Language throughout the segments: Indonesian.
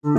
Mantap.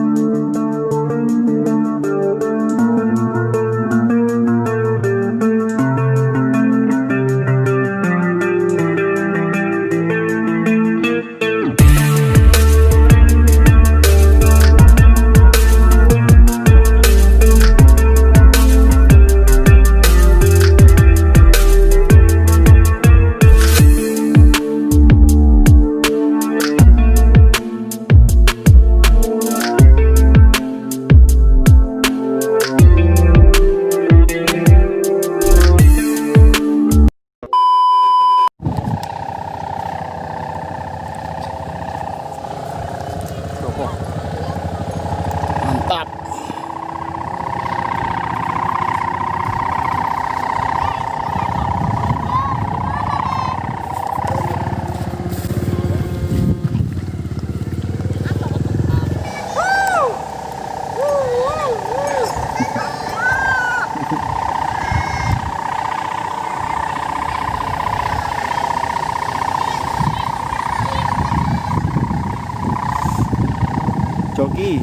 Joki,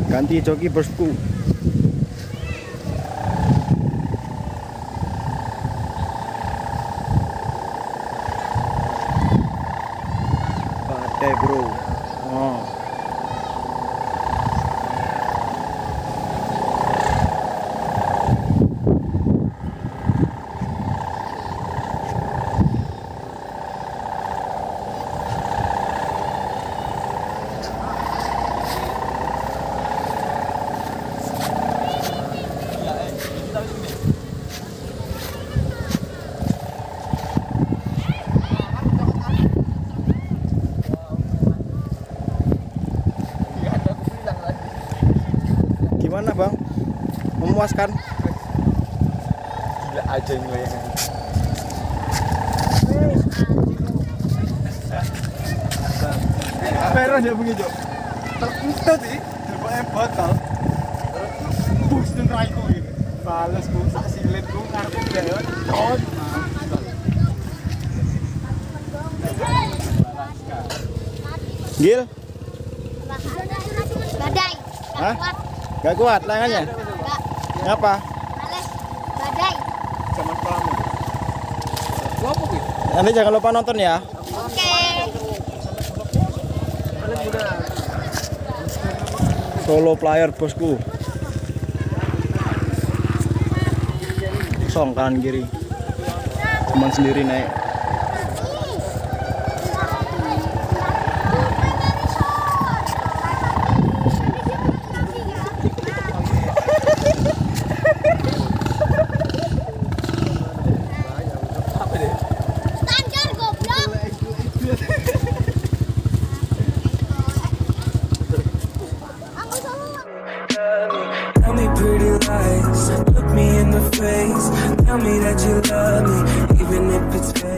ganti joki Boskuu. Badai bro. Oh. Gimana bang? Memuaskan? Gila aja ini layangan. Merah dia begitu. Terpusta sih, coba botol. Bus dan raiku gitu. Balas ku sak silet ku ngarep dhewe. Tot. Gil? Badai. Hah? Gak kuat layangannya? Enggak. Ngapa? Males. Badai. Sama kelamu. Apa gitu? Nanti jangan lupa nonton ya. Oke. Solo player Boskuu. Kosong kanan kiri. Cuman sendiri naik. Standar goblok. Tell me pretty lies, look me in the face. Tell me that you love me, even if it's fake.